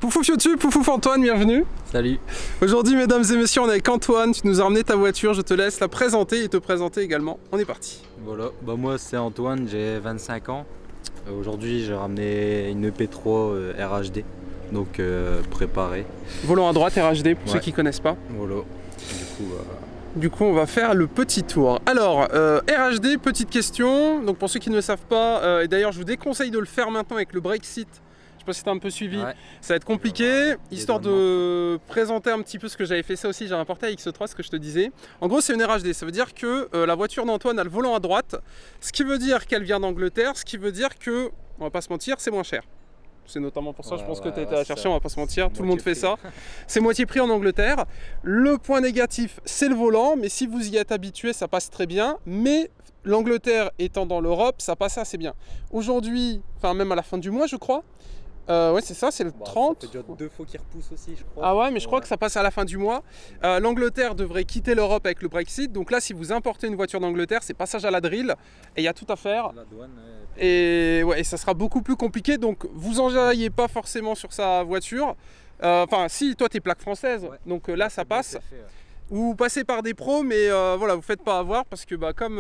Poufouf YouTube, Poufouf Antoine, bienvenue. Salut. Aujourd'hui, mesdames et messieurs, on est avec Antoine. Tu nous as ramené ta voiture, je te laisse la présenter et te présenter également. On est parti. Voilà, bah moi c'est Antoine, j'ai 25 ans. Aujourd'hui, j'ai ramené une EP3 RHD, donc préparée. Volant à droite, RHD, pour ceux qui ne connaissent pas. Voilà. Du coup, on va faire le petit tour. Alors, RHD, petite question. Donc, pour ceux qui ne le savent pas, et d'ailleurs, je vous déconseille de le faire maintenant avec le Brexit. Je sais pas si tu as un peu suivi. Ouais. Ça va être compliqué. Histoire de présenter un petit peu ce que j'avais fait ça aussi, j'ai rapporté à X3, ce que je te disais. En gros, c'est une RHD. Ça veut dire que la voiture d'Antoine a le volant à droite. Ce qui veut dire qu'elle vient d'Angleterre. Ce qui veut dire que, on va pas se mentir, c'est moins cher. C'est notamment pour ça, je pense que tu as été à la chercher, on va pas se mentir, tout le monde fait ça. C'est moitié prix en Angleterre. Le point négatif, c'est le volant, mais si vous y êtes habitué, ça passe très bien. Mais l'Angleterre étant dans l'Europe, ça passe assez bien. Aujourd'hui, enfin même à la fin du mois, je crois. Ouais, c'est ça, c'est le 30. Ça fait déjà 2 fois qu'il repousse aussi, je crois. Ah ouais, mais je crois que ça passe à la fin du mois. L'Angleterre devrait quitter l'Europe avec le Brexit. Donc là, si vous importez une voiture d'Angleterre, c'est passage à la drill. Et il y a tout à faire. La douane, et ouais, ça sera beaucoup plus compliqué. Donc vous enjaillez pas forcément sur sa voiture. Enfin, si, toi, tu es plaque française. Ouais. Donc là, ça passe. Vous passez par des pros, mais voilà, vous faites pas avoir parce que comme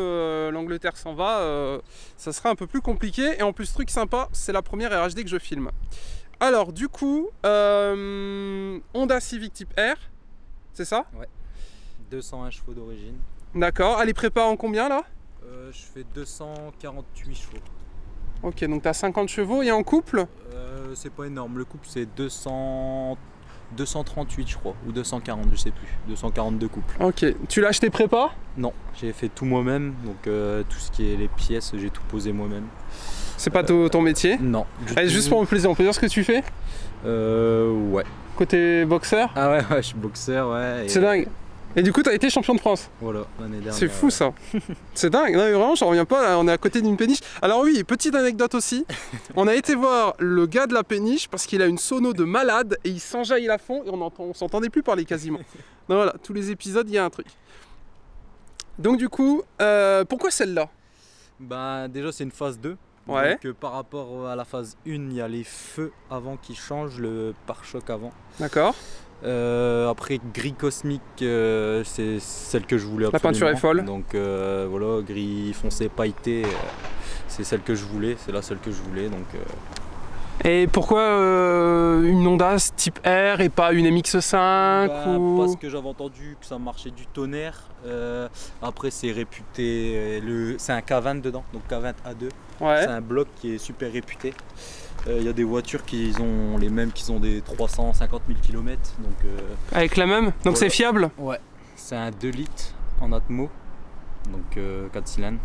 l'Angleterre s'en va, ça sera un peu plus compliqué. Et en plus, truc sympa, c'est la première RHD que je filme. Alors du coup, Honda Civic Type R, c'est ça? Ouais, 201 chevaux d'origine. D'accord, elle est préparée en combien là? Je fais 248 chevaux. Ok, donc tu as 50 chevaux et en couple? C'est pas énorme, le couple c'est 238 je crois, ou 240, je sais plus, 242 couples. Ok, tu l'as acheté prépa? Non, j'ai fait tout moi-même, donc tout ce qui est les pièces, j'ai tout posé moi-même. C'est pas ton métier? Non. Allez, juste pour mon plaisir, on peut dire ce que tu fais? Ouais. Côté boxeur? Ah ouais, je suis boxeur, ouais. C'est dingue. Et du coup, tu as été champion de France. Voilà, l'année dernière. C'est fou ça. C'est dingue. Non, mais vraiment, j'en reviens pas. On est à côté d'une péniche. Alors oui, petite anecdote aussi. On a été voir le gars de la péniche parce qu'il a une sono de malade et il s'enjaille à fond et on s'entendait plus parler quasiment. Donc voilà, tous les épisodes, il y a un truc. Donc du coup, pourquoi celle-là? Bah déjà, c'est une phase 2. Ouais. Donc par rapport à la phase 1, il y a les feux avant qui changent, le pare-choc avant. D'accord. Après gris cosmique, c'est celle que je voulais absolument. La peinture est folle. Donc voilà, gris foncé pailleté, c'est celle que je voulais, c'est la seule que je voulais. Donc, Et pourquoi une Honda type R et pas une MX5 ou... Parce que j'avais entendu que ça marchait du tonnerre. Après c'est réputé, c'est un K20 dedans, donc K20 A2. Ouais. C'est un bloc qui est super réputé. Il y a des voitures qui ont les mêmes, qui ont des 350 000 km. Donc, avec la même? Donc voilà. C'est fiable? Ouais, c'est un 2 litres en Atmo, donc 4 cylindres.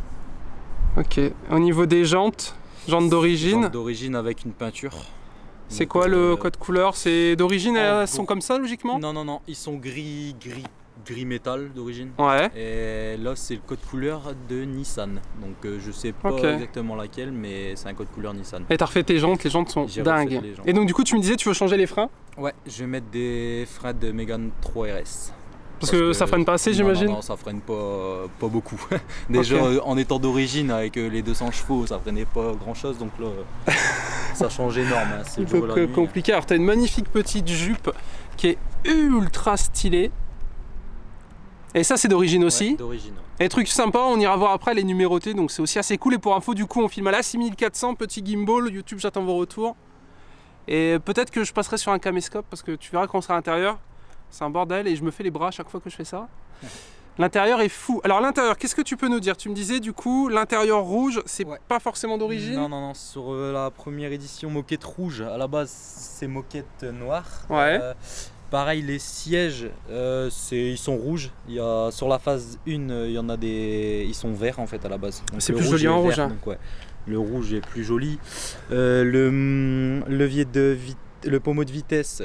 Ok, au niveau des jantes d'origine? Jantes d'origine avec une peinture. C'est quoi le code couleur? C'est d'origine, elles sont comme ça logiquement? Non, non, non, ils sont gris métal d'origine. Ouais. Et là c'est le code couleur de Nissan. Donc je sais pas exactement laquelle, mais c'est un code couleur Nissan. Et t'as refait tes jantes, les jantes sont dingues. Et donc du coup tu me disais tu veux changer les freins? Ouais, je vais mettre des freins de Mégane 3 RS. Parce que ça freine pas assez, j'imagine? Non, ça freine pas beaucoup. Déjà en étant d'origine avec les 200 chevaux, ça freinait pas grand chose, donc là ça change énorme. Hein, c'est un peu compliqué. Alors t'as une magnifique petite jupe qui est ultra stylée. Et ça c'est d'origine aussi. D'origine. Et truc sympa, on ira voir après les numérotés, donc c'est aussi assez cool. Et pour info, du coup on filme à la 6400, petit gimbal, YouTube j'attends vos retours. Et peut-être que je passerai sur un caméscope parce que tu verras quand on sera à l'intérieur. C'est un bordel et je me fais les bras à chaque fois que je fais ça. L'intérieur est fou. Alors l'intérieur, qu'est-ce que tu peux nous dire? Tu me disais du coup, l'intérieur rouge, c'est pas forcément d'origine? Non, non, non. Sur la première édition moquette rouge, à la base c'est moquette noire. Ouais. Pareil, les sièges, ils sont rouges. Sur la phase 1, il y en a ils sont verts en fait à la base. C'est plus joli en rouge. Hein. Donc, le rouge est plus joli. Le levier le pommeau de vitesse,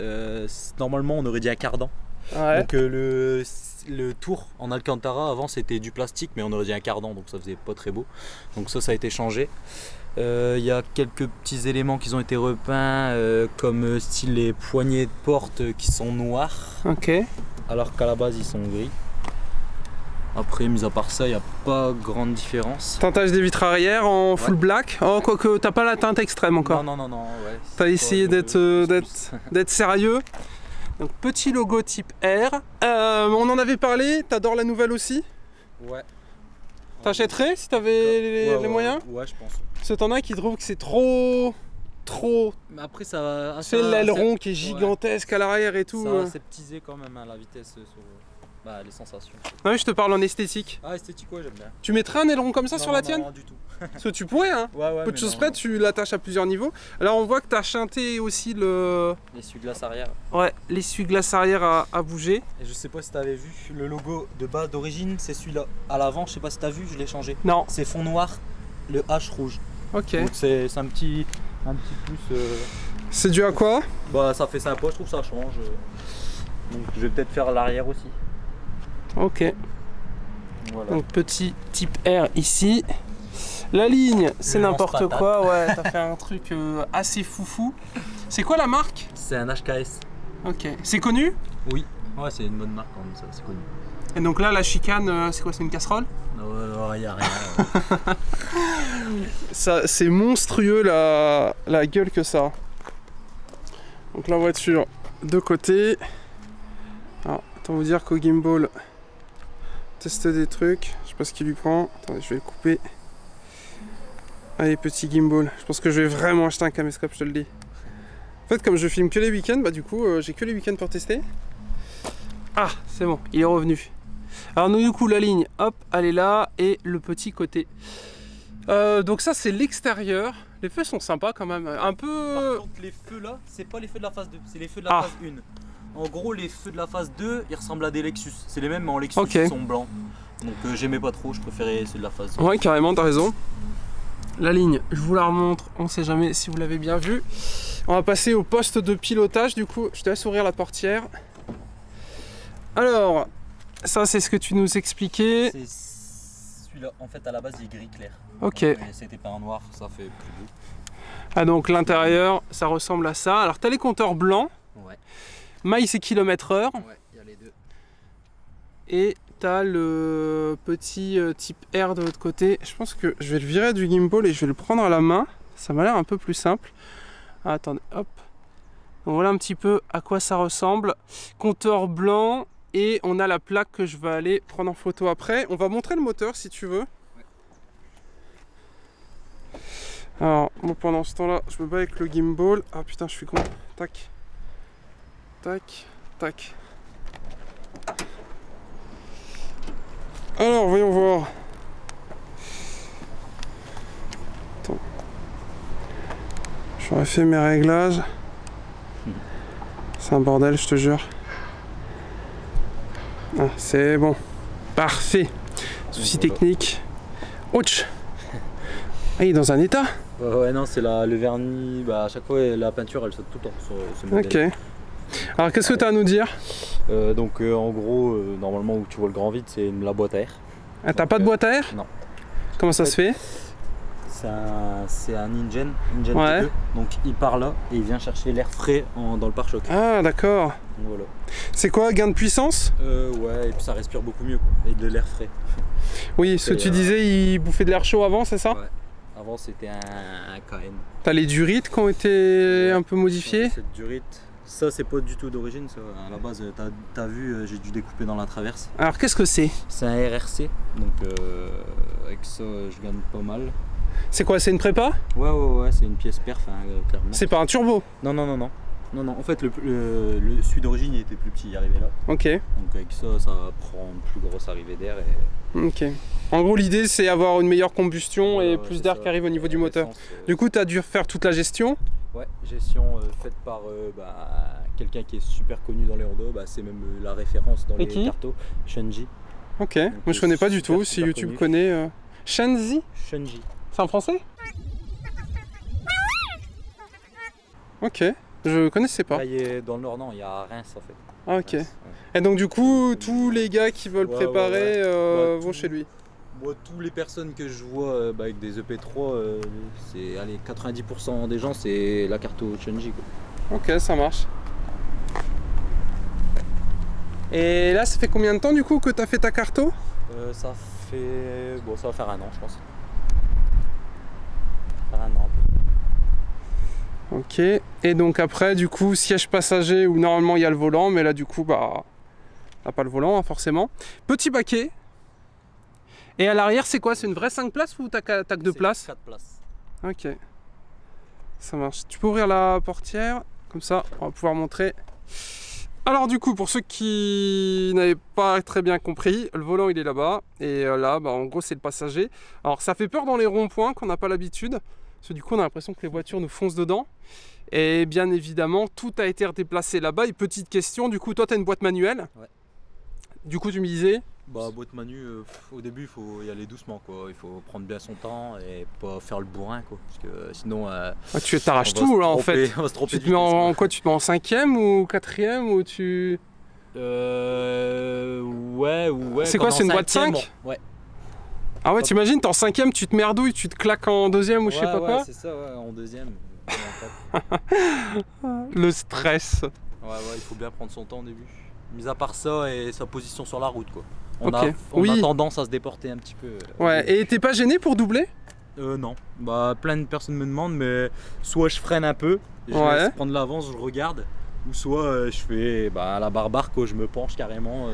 normalement on aurait dit un cardan. Ouais. Donc le tour en Alcantara avant c'était du plastique, mais on aurait dit un cardan, donc ça faisait pas très beau. Donc ça a été changé. Il y a quelques petits éléments qui ont été repeints, comme style les poignées de porte qui sont noirs. Ok. Alors qu'à la base ils sont gris. Après, mis à part ça, il n'y a pas grande différence. Teintage des vitres arrière en full black. Oh, quoique t'as pas la teinte extrême encore. Non, ouais. T'as essayé d'être sérieux. Donc petit logo type R. On en avait parlé, t'adores la nouvelle aussi? Ouais. T'achèterais si t'avais les moyens? Ouais, je pense. Parce que t'en as qui trouvent que c'est trop. Mais après, ça va. C'est l'aileron qui est gigantesque à l'arrière et tout. Ça va aseptiser quand même hein, la vitesse sur les sensations. Ah oui, je te parle en esthétique. Ah, esthétique, ouais, j'aime bien. Tu mettrais un aileron comme ça sur la tienne? Non, du tout. Parce que tu pourrais, hein. Ouais, peu de choses près, tu l'attaches à plusieurs niveaux. Alors on voit que tu as chanté aussi l'essuie-glace arrière. Ouais, l'essuie-glace arrière a bougé. Et je sais pas si tu avais vu le logo de bas d'origine, c'est celui-là. À l'avant, je sais pas si tu as vu, je l'ai changé. Non. C'est fond noir, le H rouge. Ok. Donc c'est un petit plus. C'est dû à quoi? Bah ça fait sympa, je trouve ça change. Donc je vais peut-être faire l'arrière aussi. Ok. Voilà. Donc petit type R ici. La ligne, c'est n'importe quoi, ouais, t'as fait un truc assez foufou. C'est quoi la marque? C'est un HKS. Ok. C'est connu? Oui. Ouais, c'est une bonne marque quand même, ça, c'est connu. Et donc là, la chicane, c'est quoi? C'est une casserole? Non, y a rien. Ça, c'est monstrueux la gueule que ça a. Donc la voiture de côté. Alors, autant vous dire qu'au gimbal, teste des trucs. Je sais pas ce qu'il lui prend. Attendez, je vais le couper. Allez, petit gimbal. Je pense que je vais vraiment acheter un caméscope, je te le dis. En fait, comme je filme que les week-ends, bah du coup, j'ai que les week-ends pour tester. Ah, c'est bon, il est revenu. Alors nous, du coup, la ligne, hop, elle est là, et le petit côté. Donc ça, c'est l'extérieur. Les feux sont sympas quand même, un peu... Par contre, les feux là, c'est pas les feux de la phase 2, c'est les feux de la phase 1. En gros, les feux de la phase 2, ils ressemblent à des Lexus. C'est les mêmes, mais en Lexus, ils sont blancs. Donc j'aimais pas trop, je préférais ceux de la phase 2. Ouais, carrément, t'as raison. La ligne, je vous la remontre, on sait jamais si vous l'avez bien vu. On va passer au poste de pilotage, du coup, je te laisse ouvrir la portière. Alors, ça c'est ce que tu nous expliquais. C'est celui-là, en fait à la base il est gris clair. Ok. C'était peint en noir, ça fait plus beau. Ah donc l'intérieur, ça ressemble à ça. Alors t'as les compteurs blancs. Ouais. Maille c'est km/h. Ouais, il y a les deux. Et t'as le petit type R de l'autre côté. Je pense que je vais le virer du gimbal et je vais le prendre à la main. Ça m'a l'air un peu plus simple. Ah, attendez, hop. Donc voilà un petit peu à quoi ça ressemble. Compteur blanc et on a la plaque que je vais aller prendre en photo après. On va montrer le moteur si tu veux. Ouais. Alors, bon, pendant ce temps-là, je me bats avec le gimbal. Ah putain, je suis con. Tac. Tac. Tac. Alors, voyons voir. Attends. J'aurais fait mes réglages. C'est un bordel, je te jure. Ah, c'est bon. Parfait. Souci technique. Ouch. Ah, il est dans un état. Ouais, non, c'est le vernis. Bah, à chaque fois, la peinture, elle saute tout le temps sur ce modèle. Ok. Alors, qu'est-ce que tu as à nous dire? En gros, normalement, où tu vois le grand vide, c'est la boîte à air. Ah, t'as pas de boîte à air? Non. Comment ça se fait? C'est un InGen ouais. T2, donc il part là et il vient chercher l'air frais dans le pare-choc. Ah d'accord. Voilà. C'est quoi, gain de puissance? Ouais, et puis ça respire beaucoup mieux quoi, et de l'air frais. Oui, ce que tu disais, il bouffait de l'air chaud avant, c'est ça? Ouais. Avant c'était un KN. T'as les durites qui ont été un peu modifiés? Cette durite, ça c'est pas du tout d'origine, ça. À la base, t'as vu, j'ai dû découper dans la traverse. Alors qu'est-ce que c'est? C'est un RRC, donc avec ça je gagne pas mal. C'est quoi, c'est une prépa? Ouais, c'est une pièce perf, hein, clairement. C'est pas un turbo? Non, en fait celui d'origine il était plus petit, il arrivait là. Ok. Donc avec ça, ça prend une plus grosse arrivée d'air. Ok. En gros l'idée c'est avoir une meilleure combustion et plus d'air qui arrive au niveau du moteur. Du coup tu as dû faire toute la gestion? Ouais, gestion faite par quelqu'un qui est super connu dans les Honda, c'est même la référence dans les cartos, Shunji. Ok, moi je connais pas du tout, si YouTube connu. Connaît... Shunji? Shunji. C'est en français? Ok, je connaissais pas. Là, il est dans le nord, non, il y a Reims en fait. Ah ok. Reims, ouais. Et donc du coup, tous les gars qui veulent préparer vont chez lui? Moi, toutes les personnes que je vois avec des EP3, c'est 90% des gens, c'est la carto Shunji. Ok, ça marche. Et là, ça fait combien de temps du coup que tu as fait ta carto? Ça fait... Bon, ça va faire 1 an, je pense. Faire 1 an. Ok, et donc après, du coup, siège passager où normalement il y a le volant, mais là, du coup, bah, t'as pas le volant, hein, forcément. Petit baquet. Et à l'arrière, c'est quoi? C'est une vraie 5 places ou t'as que 2 places? 4 places. Ok, ça marche. Tu peux ouvrir la portière, comme ça, on va pouvoir montrer. Alors du coup, pour ceux qui n'avaient pas très bien compris, le volant il est là-bas, et là, bah, en gros, c'est le passager. Alors ça fait peur dans les ronds-points qu'on n'a pas l'habitude, parce que du coup, on a l'impression que les voitures nous foncent dedans. Et bien évidemment, tout a été déplacé là-bas. Et petite question, du coup, toi, tu as une boîte manuelle. Ouais. Du coup, tu me disais... Bah, boîte manu, au début, il faut y aller doucement, quoi. Il faut prendre bien son temps et pas faire le bourrin, quoi. Parce que sinon... tu t'arraches tout, là, en fait. On va se tromper. Tu te mets en quoi? Tu te mets en 5e ou 4e ou tu... Ouais. C'est quoi, c'est une boîte 5? Bon, ouais. Ah ouais, t'imagines, t'es en 5e, tu te merdouilles, tu te claques en 2e ou je sais pas quoi. Ouais, c'est ça, ouais, en 2e. Le stress. Ouais, il faut bien prendre son temps au début. Mis à part ça et sa position sur la route, quoi. On a tendance à se déporter un petit peu. Ouais, et t'es pas gêné pour doubler? Non. Bah, plein de personnes me demandent, mais soit je freine un peu, je laisse prendre l'avance, je regarde, ou soit je fais à la barbare, quoi, je me penche carrément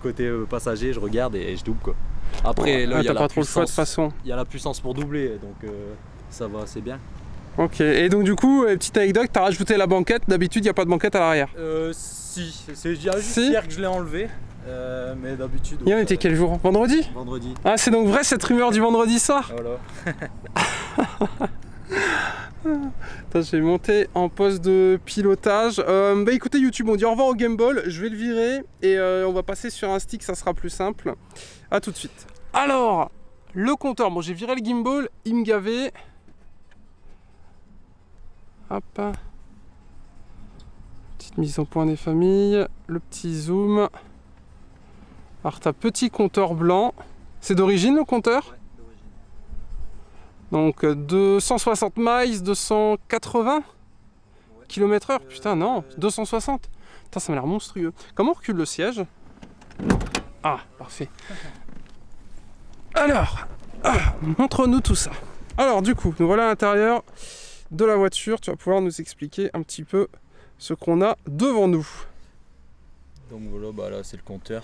côté passager, je regarde et je double, quoi. Après, là, il y a pas trop le choix de toute façon. Il y a la puissance pour doubler, donc ça va assez bien. Ok, et donc du coup, petite anecdote, t'as rajouté la banquette, d'habitude il n'y a pas de banquette à l'arrière? Si, c'est juste hier que je l'ai enlevé, mais d'habitude... Hier était quel jour? Vendredi? Vendredi. Ah, c'est donc vrai cette rumeur du vendredi soir? Voilà. Je vais monter en poste de pilotage. Bah écoutez YouTube, on dit au revoir au gimbal, je vais le virer et on va passer sur un stick, ça sera plus simple. A tout de suite. Alors, le compteur, bon j'ai viré le gimbal, il me gavait. Hop. Petite mise au point des familles, le petit zoom. Alors t'as petit compteur blanc. C'est d'origine le compteur? Ouais, d'origine. Donc 260 miles, 280 km/h. Putain non, 260. Putain, ça m'a l'air monstrueux. Comment on recule le siège? Ah, parfait. Alors, montre-nous tout ça. Alors du coup, nous voilà à l'intérieur de la voiture. Tu vas pouvoir nous expliquer un petit peu ce qu'on a devant nous. Donc voilà, là c'est le compteur.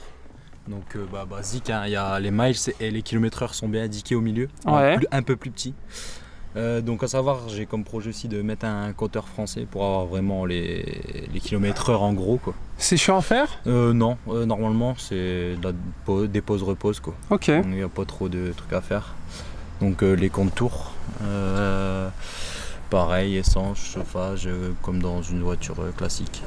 Donc basique, hein, y a les miles et les km/h sont bien indiqués au milieu, un peu plus petit. Donc à savoir, j'ai comme projet aussi de mettre un compteur français pour avoir vraiment les km/h en gros, quoi. C'est chiant à faire? Non, normalement c'est des pauses-reposes, quoi. Ok. Il n'y a pas trop de trucs à faire. Donc les contours, pareil, essence, chauffage, comme dans une voiture classique.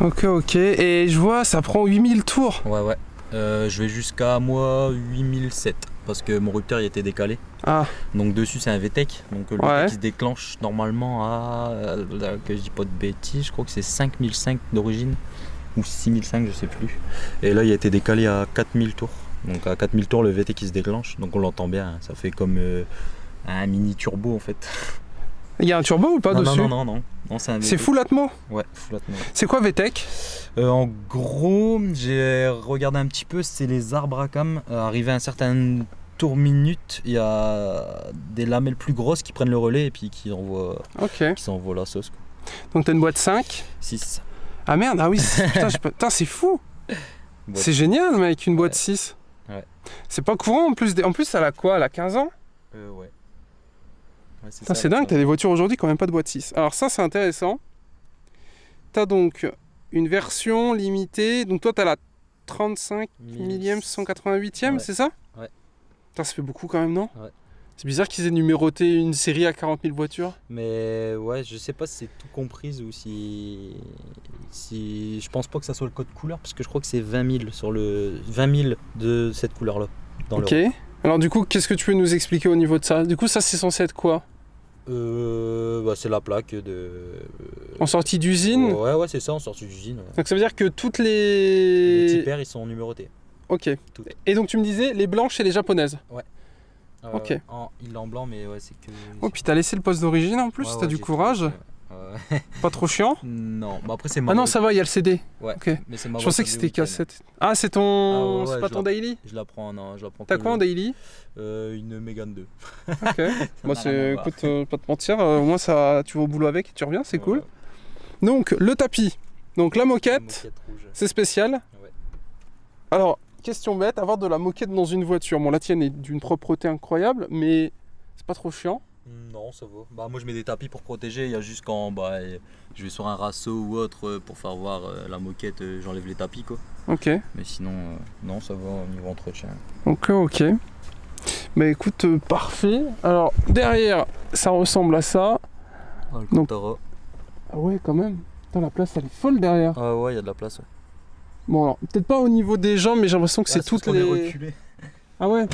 Ok. Et je vois, ça prend 8000 tours. Ouais. Je vais jusqu'à moi 8007 parce que mon rupteur il était décalé. Ah. Donc dessus c'est un VTEC. Donc le VTEC qui se déclenche normalement à, que je dis pas de bêtises, je crois que c'est 5005 d'origine ou 6005, je sais plus. Et là il a été décalé à 4000 tours. Donc à 4000 tours le VTEC qui se déclenche. Donc on l'entend bien, ça fait comme un mini turbo en fait. Il y a un turbo ou pas dessus? Non, c'est full Atmo? Ouais, full Atmo. C'est quoi VTEC? En gros, j'ai regardé un petit peu, c'est les arbres à cam. Arrivé à un certain tour minute, il y a des lamelles plus grosses qui prennent le relais et puis qui envoient la sauce, quoi. Donc t'as une boîte 5? 6. Ah merde, ah oui, putain c'est fou. C'est génial mec, une boîte 6. Ouais. C'est pas courant en plus, elle a quoi? Elle a 15 ans? Ouais. C'est dingue, t'as des voitures aujourd'hui qui n'ont même pas de boîte 6. Alors ça c'est intéressant. T'as donc une version limitée, donc toi t'as la 35 millième 188e, c'est ça? Ouais. Putain, ça fait beaucoup quand même, non? Ouais. C'est bizarre qu'ils aient numéroté une série à 40 000 voitures. Mais ouais, je sais pas si c'est tout comprise ou si... Je pense pas que ça soit le code couleur, parce que je crois que c'est 20 000 sur le 20 000 de cette couleur-là. Ok. Alors du coup, qu'est-ce que tu peux nous expliquer au niveau de ça? Du coup, ça c'est censé être quoi? C'est la plaque de... En sortie d'usine? Ouais, c'est ça, en sortie d'usine. Ouais. Donc ça veut dire que toutes les... Les typeurs, ils sont numérotés. Ok. Toutes. Et donc tu me disais, les blanches et les japonaises? Ouais. Ok. Il est en blanc, mais ouais, c'est que... Oh, puis t'as laissé le poste d'origine en plus, t'as du courage. Pas trop chiant? Non, bah après c'est ma... Ah non, ça va, il y a le CD. Ouais, okay. Mais c'est ma... Je pensais que c'était cassette. Ah, c'est ton... c'est pas ton daily? Je la prends, non, je la prends. T'as quoi en daily? Une Mégane 2. Ok. Moi, c'est... Écoute, pas te mentir, au moins ça, tu vas au boulot avec et tu reviens, c'est cool. Donc, le tapis. Donc, la moquette c'est spécial. Ouais. Alors, question bête, avoir de la moquette dans une voiture. Bon, la tienne est d'une propreté incroyable, mais c'est pas trop chiant? Non, ça va. Bah, moi, je mets des tapis pour protéger. Il y a juste quand je vais sur un rasso ou autre pour faire voir la moquette, j'enlève les tapis, quoi. Ok. Mais sinon, non, ça va au niveau entretien. Ok. Bah écoute, parfait. Alors, derrière, ça ressemble à ça. Ah, le Contara. Ah ouais, quand même. Putain, la place, elle est folle derrière. Ah ouais, il y a de la place, ouais. Bon, alors, peut-être pas au niveau des jambes, mais j'ai l'impression que c'est toutes les... reculé. Ah ouais.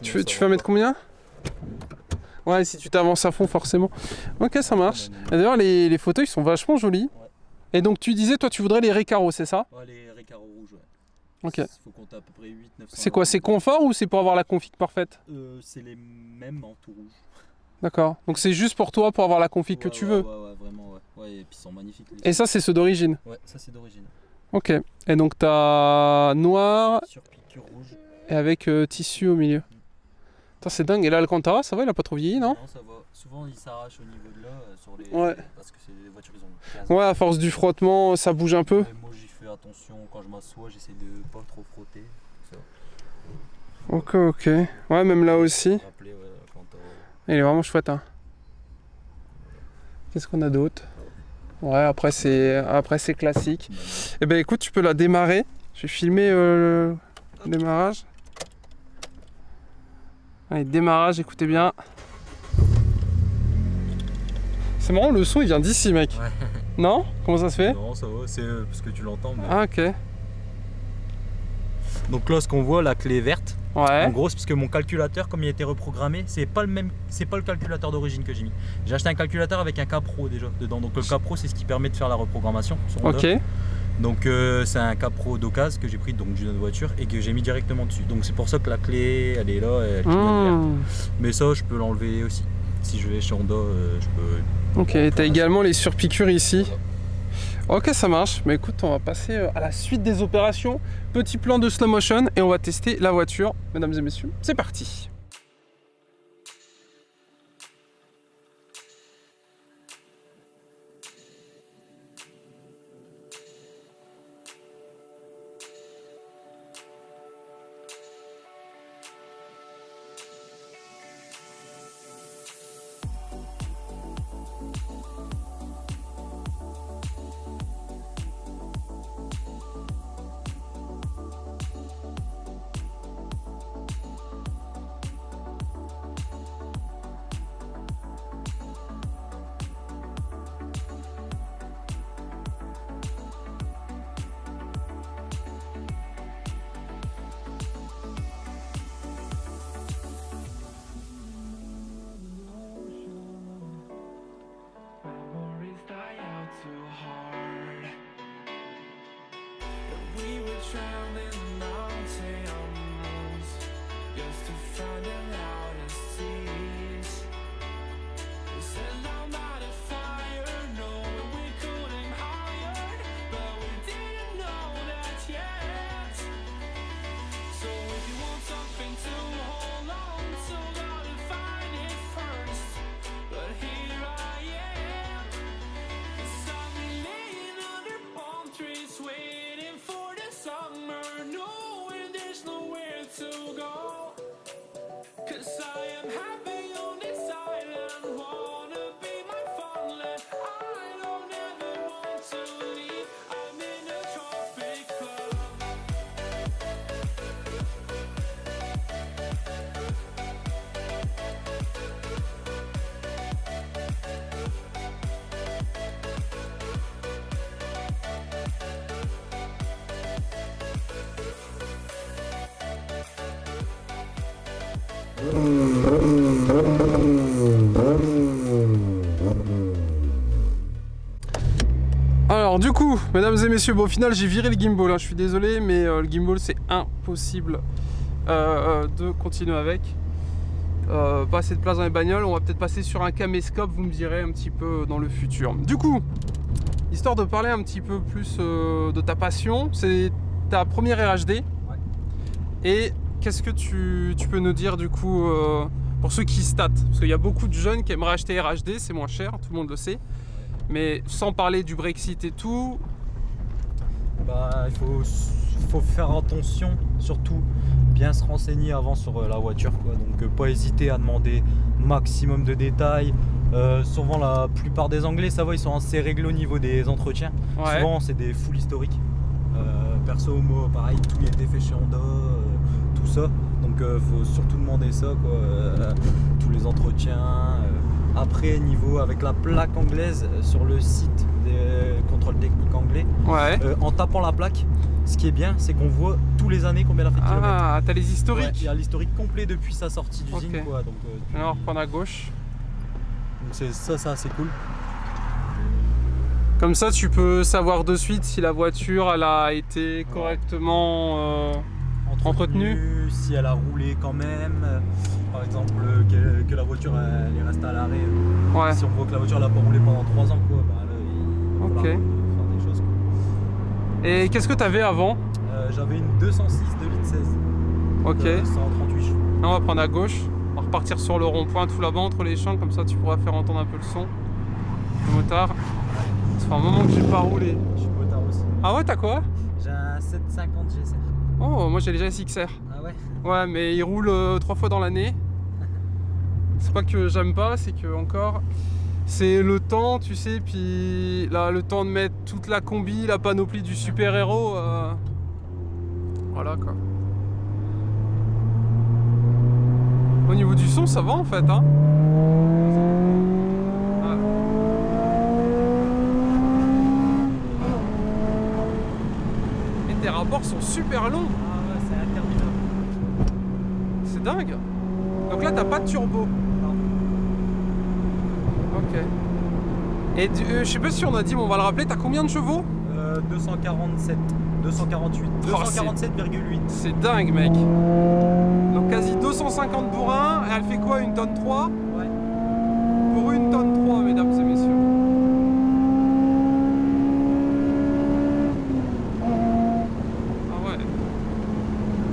Tu fais 1 mètre combien? Ouais, si tu t'avances à fond, forcément. Ok, ça marche. D'ailleurs, les fauteuils sont vachement jolis. Ouais. Et donc, tu disais, toi, tu voudrais les Recaro, c'est ça? Ouais, les Recaro rouges, ouais. Ok. Il faut compter à peu près 8-900. C'est quoi? C'est confort ou c'est pour avoir la config parfaite? C'est les mêmes en tout rouge. D'accord. Donc, c'est juste pour toi, pour avoir la config que tu veux? Ouais, vraiment, ouais. Ouais, et puis ils sont magnifiques. Et ça, c'est ceux d'origine? Ouais, ça, c'est d'origine. Ok. Et donc, t'as noir. Sur piqûre rouge. Et avec tissu au milieu. Putain, c'est dingue. Et là, Alcantara, ça va, il a pas trop vieilli, non? Non, ça va. Souvent, il s'arrache au niveau de là, sur les... Ouais. Parce que c'est les voitures, ils ont 15 ans. Ouais, à force du frottement, ça bouge un peu. Et moi, j'y fais attention. Quand je m'assois, j'essaie de pas trop frotter. Ok. Ouais, même là aussi. Rappeler, il est vraiment chouette, hein. Qu'est-ce qu'on a d'autre? Ouais, après c'est classique. Et ben écoute, tu peux la démarrer. Je vais filmer le démarrage. Allez, démarrage, écoutez bien. C'est marrant, le son il vient d'ici, mec. Ouais. Non? Comment ça se fait? Non, ça va, c'est parce que tu l'entends. Mais... Ah, ok. Donc là, ce qu'on voit, la clé verte. Ouais. En gros, c'est parce que mon calculateur, comme il a été reprogrammé, c'est pas le calculateur d'origine que j'ai mis. J'ai acheté un calculateur avec un Capro déjà dedans. Donc le Capro, c'est ce qui permet de faire la reprogrammation sur Honda. Ok. Donc c'est un Capro d'occasion que j'ai pris donc d'une autre voiture et que j'ai mis directement dessus. Donc c'est pour ça que la clé, elle est là, elle est verte. Mais ça, je peux l'enlever aussi. Si je vais chez Honda, je peux. Ok. T'as également les surpiqûres ici. Voilà. Ok, ça marche. Mais écoute, on va passer à la suite des opérations. Petit plan de slow motion et on va tester la voiture. Mesdames et messieurs, c'est parti. Alors du coup, mesdames et messieurs, bon, au final j'ai viré le gimbal, hein, je suis désolé, mais le gimbal c'est impossible de continuer avec. pas assez de place dans les bagnoles, on va peut-être passer sur un caméscope, vous me direz un petit peu dans le futur. Du coup, histoire de parler un petit peu plus de ta passion, c'est ta première RHD. Ouais. Et qu'est-ce que tu peux nous dire du coup pour ceux qui statent? Parce qu'il y a beaucoup de jeunes qui aimeraient acheter RHD, c'est moins cher, tout le monde le sait. Mais sans parler du Brexit et tout... Bah, il faut faire attention, surtout bien se renseigner avant sur la voiture, quoi. Donc pas hésiter à demander maximum de détails. Souvent la plupart des Anglais, ça va, ils sont assez réglés au niveau des entretiens. Ouais. Souvent c'est des full historiques. Perso, moi pareil, tout a été fait chez Honda, tout ça. Donc faut surtout demander ça, quoi. Tous les entretiens. Après, niveau avec la plaque anglaise sur le site des contrôles techniques anglais, ouais. En tapant la plaque, ce qui est bien, c'est qu'on voit tous les années combien elle a fait de kilomètres. Ah, t'as les historiques. Ouais, il y a l'historique complet depuis sa sortie d'usine, okay. Quoi. Donc, on va reprendre à gauche. Donc c'est assez cool. Comme ça, tu peux savoir de suite si la voiture elle a été correctement entretenue. Si elle a roulé quand même. Par exemple, que la voiture elle reste à l'arrêt. Ouais. Si on voit que la voiture n'a pas roulé pendant 3 ans, quoi, bah là, il faut faire des choses. Quoi. Et qu'est-ce que tu avais avant? J'avais une 206 2,16 litres. Ok. 138 chevaux. On va prendre à gauche. On va repartir sur le rond-point tout là-bas entre les champs, comme ça tu pourras faire entendre un peu le son. Le motard. Ça fait un moment que j'ai pas roulé. Je suis motard aussi. Ah ouais, t'as quoi? J'ai un 750 GSR. Oh, moi j'ai déjà SXR. Ah ouais? Ouais, mais il roule 3 fois dans l'année. C'est pas que j'aime pas, c'est que encore c'est le temps, tu sais, puis là le temps de mettre toute la combi, la panoplie du super-héros. Voilà quoi. Au niveau du son, ça va en fait, hein. Et tes rapports sont super longs. C'est dingue. Donc là t'as pas de turbo. Non. Ok. Et je sais pas si on a dit, mais on va le rappeler, t'as combien de chevaux? 247. 248. 247,8. C'est dingue mec. Donc quasi 250 bourrins. Et elle fait quoi, 1 tonne 3? Ouais. Pour 1 tonne 3, mesdames et messieurs. Ah ouais.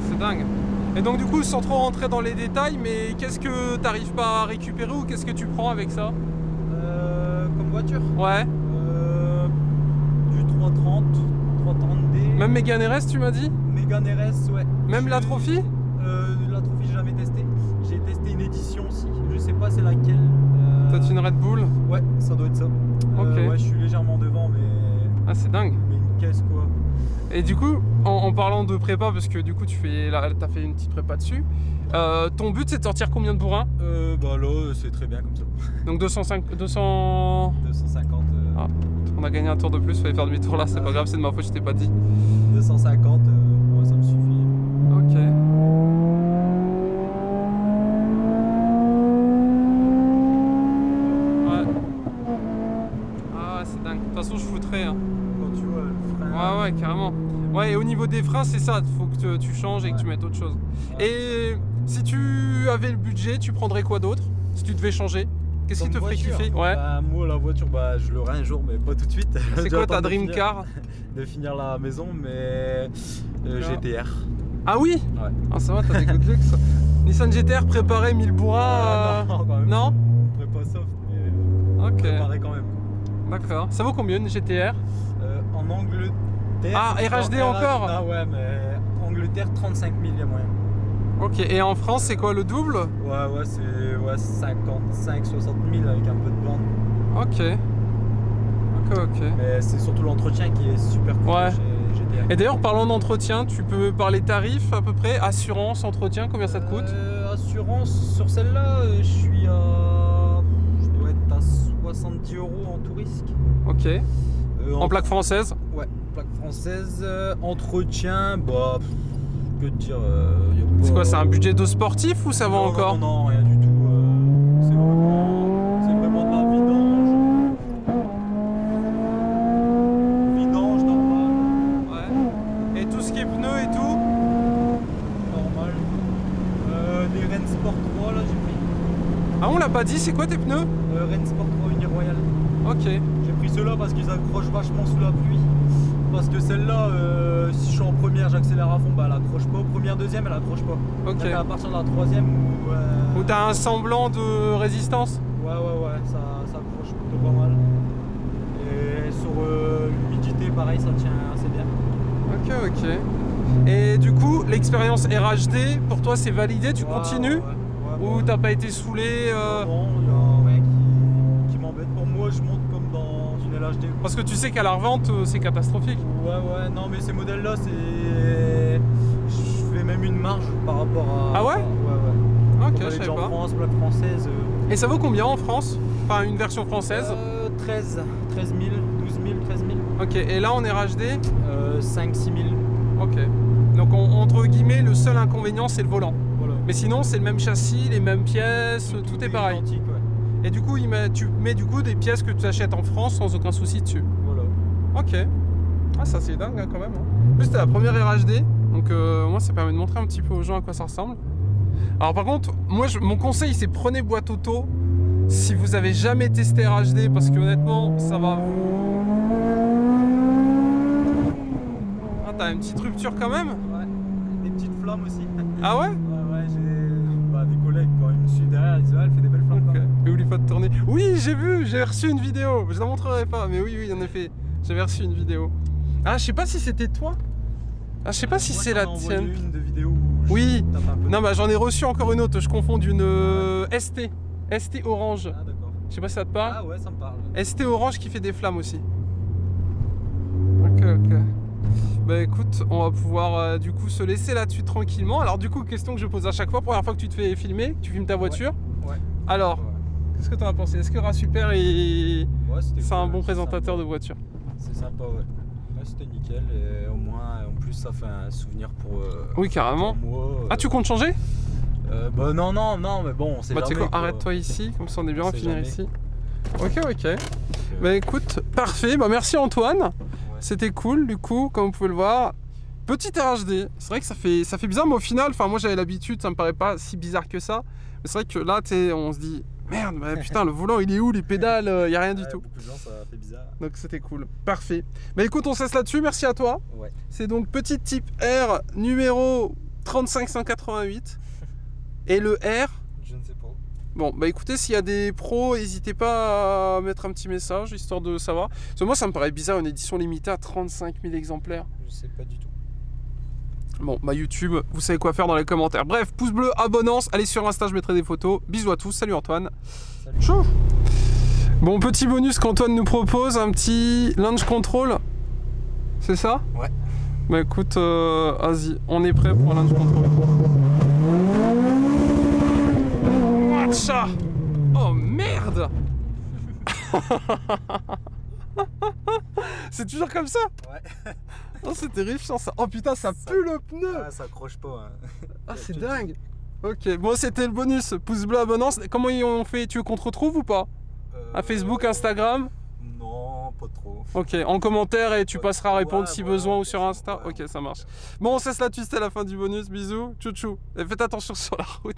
C'est dingue. Et donc du coup, sans trop rentrer dans les détails, mais qu'est-ce que t'arrives pas à récupérer ou qu'est-ce que tu prends avec ça? Comme voiture? Ouais. Du 330, 330D. Même Mégane RS, tu m'as dit? Mégane RS, ouais. Même la Trophy? La Trophy, j'ai jamais testé. J'ai testé une édition aussi, je sais pas c'est laquelle. T'as une Red Bull? Ouais, ça doit être ça. Ok. Ouais, je suis légèrement devant, mais... Ah, c'est dingue. Mais une caisse, quoi. Et du coup, en parlant de prépa, parce que du coup t'as fait une petite prépa dessus, ton but c'est de sortir combien de bourrins? Bah là c'est très bien comme ça. Donc 250. Ah, on a gagné un tour de plus, fallait faire demi-tour là, c'est pas grave, c'est de ma faute, je t'ai pas dit. 250, moi ça me suffit. Ok. Ouais. Ah c'est dingue, de toute façon je foutrais hein. Quand tu vois le frein... Ouais carrément. Ouais, et au niveau des freins, c'est ça, faut que tu changes et que tu mettes autre chose. Ouais. Et si tu avais le budget, tu prendrais quoi d'autre? Si tu devais changer? Qu'est-ce qui te ferait kiffer? Ouais. Bah, moi, la voiture, bah, je l'aurai un jour, mais pas tout de suite. C'est quoi ta dream car? De finir la maison, mais GTR. Ah oui? Ouais. Ah ça va, t'as des goûts de luxe. Nissan GTR préparé 1000 bourrins non, quand même. Non? Pas soft, mais préparé quand même. D'accord. Ça vaut combien une GTR? En Angleterre... Ah, RHD encore? Ah ouais, mais Angleterre, 35 000, il y a moyen. Ok, et en France, c'est quoi, le double? Ouais, c'est 55, 60 000 avec un peu de bande. Ok. Mais c'est surtout l'entretien qui est super cool chez GTR. Et d'ailleurs, parlant d'entretien, tu peux parler tarifs à peu près? Assurance, entretien, combien ça te coûte? Assurance, sur celle-là, je dois être à 70 € en tout risque. Ok. En plaque française? Ouais, plaque française. Entretien, bah, que te dire. C'est quoi, c'est un budget de sportif ou ça va encore? Non, rien du tout. C'est vraiment de la vidange normal. Ouais. Et tout ce qui est pneus et tout? Normal. Des Rennes Sport 3, là, j'ai pris. pas dit, c'est quoi tes pneus? Rennes Sport 3 Uni Royal. Ok. J'ai pris ceux-là parce qu'ils accrochent vachement sous la pluie. Parce que celle-là, si je suis en première, j'accélère à fond, bah elle accroche pas. Première, deuxième, elle accroche pas. Ok. Donc à partir de la troisième où t'as un semblant de résistance. Ouais, ça accroche plutôt pas mal. Et sur l'humidité, pareil, ça tient assez bien. Ok. Et du coup, l'expérience RHD, pour toi, c'est validé? Tu continues? Ou t'as pas été saoulé? Non, il y a un mec qui m'embête. Pour moi, je monte comme dans une LHD. Parce que tu sais qu'à la revente, c'est catastrophique. Ouais, non, mais ces modèles-là, c'est. Je fais même une marge par rapport à. Ah ouais? Ouais. Ok, je savais pas. En France, plaque française. Et ça vaut combien en France? Enfin, une version française? 13 000, 12 000, 13 000. Ok, et là en RHD? 5 6 000. Ok. Donc entre guillemets, le seul inconvénient, c'est le volant. Voilà. Mais sinon, c'est le même châssis, les mêmes pièces, tout est pareil. Identique, ouais. Et du coup, tu mets du coup des pièces que tu achètes en France sans aucun souci dessus. Voilà. Ok. Ah, ça c'est dingue hein, quand même. En plus, c'était la première RHD, donc moi ça permet de montrer un petit peu aux gens à quoi ça ressemble. Alors par contre, moi mon conseil c'est prenez boîte auto si vous avez jamais testé RHD parce que honnêtement, ça va vous... Ah, t'as une petite rupture quand même? Ouais. Des petites flammes aussi. Ah ouais? Ouais, j'ai des collègues quand ils me suivent derrière, ils disent elle fait des belles flammes. Okay. Et oublie pas de tourner. Oui, j'ai vu, j'ai reçu une vidéo. Je la montrerai pas, mais oui, en effet, j'avais reçu une vidéo. Ah, je sais pas si c'était toi. Ah, je sais pas si c'est la tienne. Une de vidéo oui. Non, bah j'en ai reçu encore une autre. Je confonds d'une ST orange. Ah d'accord. Je sais pas si ça te parle. Ah ouais, ça me parle. ST orange qui fait des flammes aussi. Ok. Bah écoute, on va pouvoir du coup se laisser là-dessus tranquillement. Alors du coup, question que je pose à chaque fois, première fois que tu te fais filmer, que tu filmes ta voiture. Ouais. Alors, qu'est-ce que tu en as pensé? Est-ce que Rasuper c'est un bon présentateur de voiture? C'est sympa, ouais. Là c'était nickel et au moins, en plus ça fait un souvenir pour oui, carrément. pour moi. Ah, tu comptes changer? Bah non, mais bon, c'est jamais. Bah arrête-toi ici, comme ça on est bien, on va finir ici. Ok. Bah écoute, parfait, bah merci Antoine. Ouais. C'était cool du coup, comme vous pouvez le voir. Petite RHD, c'est vrai que ça fait bizarre, mais au final, enfin moi j'avais l'habitude, ça me paraît pas si bizarre que ça. Mais c'est vrai que là, on se dit, merde, bah, putain, le volant il est où, les pédales, y a rien du tout. Beaucoup de gens, ça fait bizarre. Donc c'était cool, parfait. Bah écoute, on se laisse là-dessus, merci à toi. Ouais. C'est donc petit type R numéro 35188. Et le R? Je ne sais pas. Bon, bah écoutez, s'il y a des pros, n'hésitez pas à mettre un petit message, histoire de savoir. Parce que moi, ça me paraît bizarre, une édition limitée à 35 000 exemplaires. Je sais pas du tout. Bon, bah YouTube, vous savez quoi faire dans les commentaires. Bref, pouce bleu, abonnance, allez sur Insta, je mettrai des photos. Bisous à tous, salut Antoine. Salut. Chaud. Bon, petit bonus qu'Antoine nous propose, un petit launch control. C'est ça? Ouais. Bah écoute, vas-y, on est prêt pour un launch control. Matcha. Oh merde. C'est toujours comme ça? Ouais. Oh, c'est terrifiant ça. Oh putain, ça pue le pneu. Ah, ça accroche pas. Hein. Ah, c'est dingue. Ok, bon, c'était le bonus. Pouce bleu, abonnance. Comment on fait? Tu veux qu'on te retrouve ou pas? À Facebook, Instagram? Non, pas trop. Ok, en commentaire et tu passeras à répondre si besoin ou sur Insta. Ouais, ok, ça marche. Bon, on cesse là-dessus, c'était la fin du bonus. Bisous, tchou tchou. Et faites attention sur la route.